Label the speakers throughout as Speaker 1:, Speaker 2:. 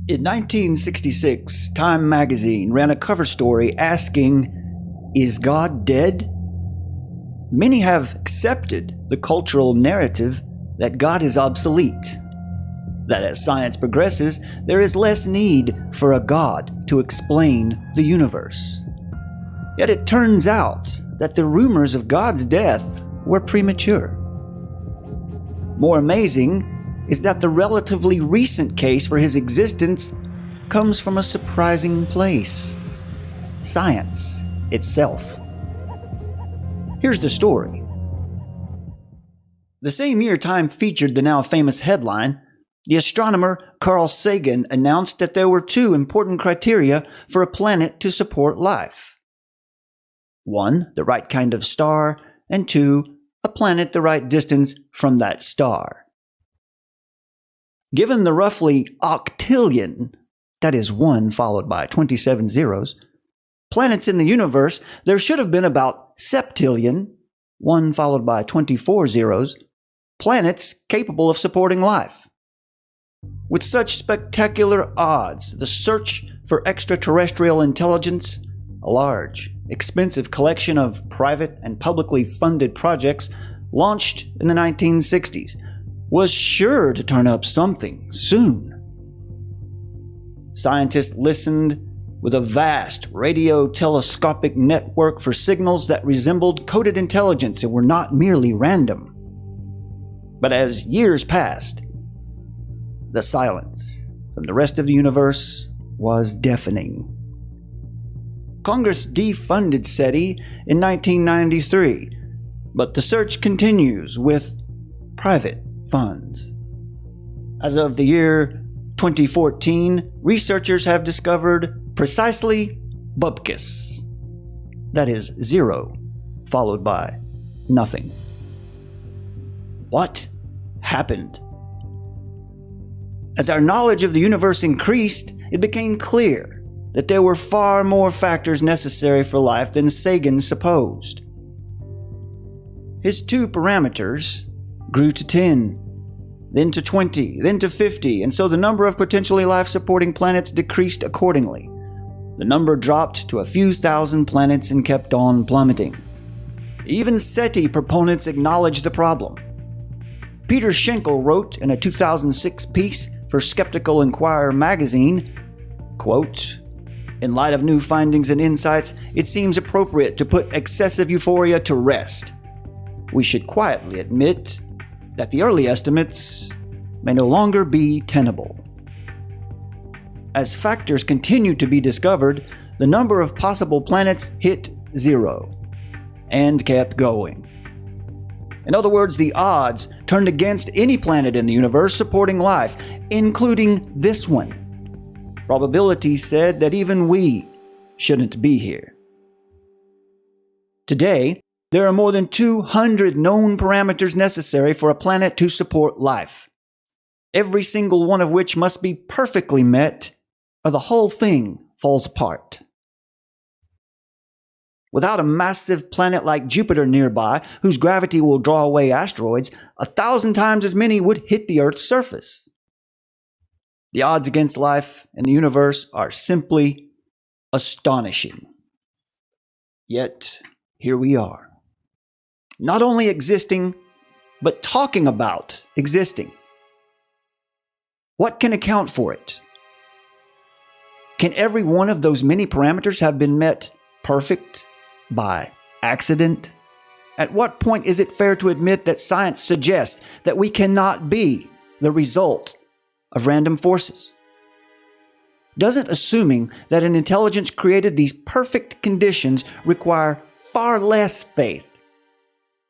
Speaker 1: In 1966, Time magazine ran a cover story asking, "Is God dead?" Many have accepted the cultural narrative that God is obsolete, that as science progresses, there is less need for a God to explain the universe. Yet it turns out that the rumors of God's death were premature. More amazing is that the relatively recent case for his existence comes from a surprising place: science itself. Here's the story. The same year Time featured the now famous headline, the astronomer Carl Sagan announced that there were two important criteria for a planet to support life. 1, the right kind of star, and 2, a planet the right distance from that star. Given the roughly octillion, that is 1 followed by 27 zeros, planets in the universe, there should have been about septillion, 1 followed by 24 zeros, planets capable of supporting life. With such spectacular odds, the search for extraterrestrial intelligence, a large, expensive collection of private and publicly funded projects launched in the 1960s, was sure to turn up something soon. Scientists listened with a vast radio-telescopic network for signals that resembled coded intelligence and were not merely random. But as years passed, the silence from the rest of the universe was deafening. Congress defunded SETI in 1993, but the search continues with private funds. As of the year 2014, researchers have discovered precisely bupkis. That is 0 followed by nothing. What happened? As our knowledge of the universe increased, it became clear that there were far more factors necessary for life than Sagan supposed. His 2 parameters grew to 10, then to 20, then to 50, and so the number of potentially life-supporting planets decreased accordingly. The number dropped to a few thousand planets and kept on plummeting. Even SETI proponents acknowledged the problem. Peter Schenkel wrote in a 2006 piece for Skeptical Inquirer magazine, quote, "In light of new findings and insights, it seems appropriate to put excessive euphoria to rest. We should quietly admit that the early estimates may no longer be tenable." As factors continued to be discovered, the number of possible planets hit 0 and kept going. In other words, the odds turned against any planet in the universe supporting life, including this one. Probability said that even we shouldn't be here. Today, there are more than 200 known parameters necessary for a planet to support life, every single one of which must be perfectly met or the whole thing falls apart. Without a massive planet like Jupiter nearby, whose gravity will draw away asteroids, 1,000 times as many would hit the Earth's surface. The odds against life in the universe are simply astonishing. Yet, here we are. Not only existing, but talking about existing. What can account for it? Can every one of those many parameters have been met perfect by accident? At what point is it fair to admit that science suggests that we cannot be the result of random forces? Doesn't assuming that an intelligence created these perfect conditions require far less faith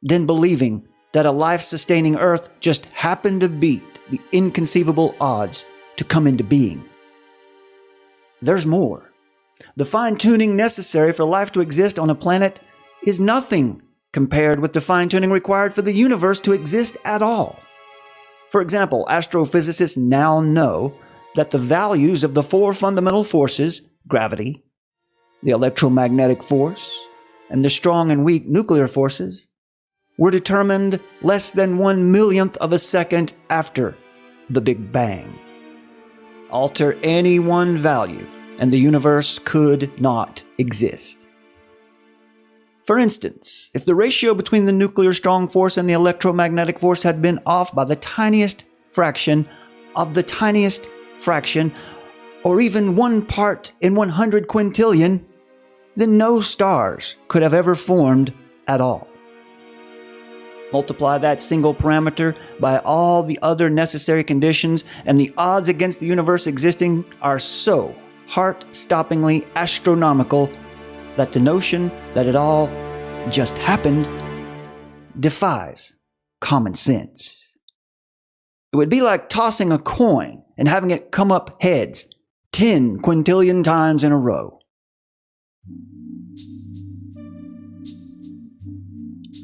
Speaker 1: than believing that a life-sustaining Earth just happened to beat the inconceivable odds to come into being? There's more. The fine-tuning necessary for life to exist on a planet is nothing compared with the fine-tuning required for the universe to exist at all. For example, astrophysicists now know that the values of the 4 fundamental forces, gravity, the electromagnetic force, and the strong and weak nuclear forces, were determined less than 1/1,000,000th of a second after the Big Bang. alter any one value, and the universe could not exist. For instance, if the ratio between the nuclear strong force and the electromagnetic force had been off by the tiniest fraction of the tiniest fraction, or even 1 part in 100 quintillion, then no stars could have ever formed at all. Multiply that single parameter by all the other necessary conditions, and the odds against the universe existing are so heart-stoppingly astronomical that the notion that it all just happened defies common sense. It would be like tossing a coin and having it come up heads 10 quintillion times in a row.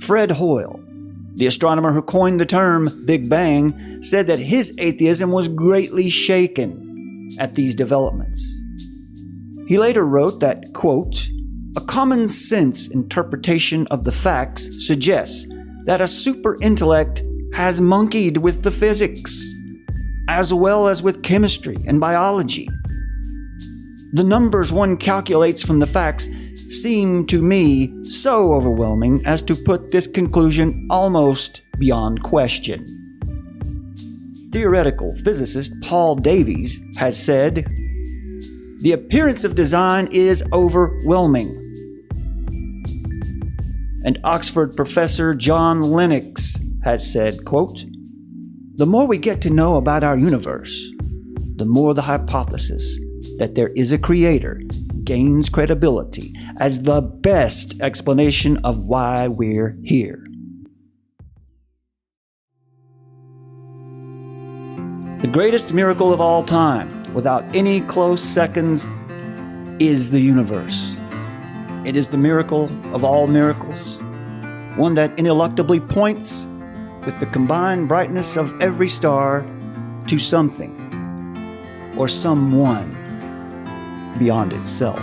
Speaker 1: Fred Hoyle, the astronomer who coined the term Big Bang, said that his atheism was greatly shaken at these developments. He later wrote that, quote, "A common sense interpretation of the facts suggests that a super intellect has monkeyed with the physics, as well as with chemistry and biology. The numbers one calculates from the facts seem to me so overwhelming as to put this conclusion almost beyond question." Theoretical physicist Paul Davies has said, "The appearance of design is overwhelming." And Oxford professor John Lennox has said, quote, "The more we get to know about our universe, the more the hypothesis that there is a creator gains credibility as the best explanation of why we're here." The greatest miracle of all time, without any close seconds, is the universe. It is the miracle of all miracles, one that ineluctably points, with the combined brightness of every star, to something or someone beyond itself.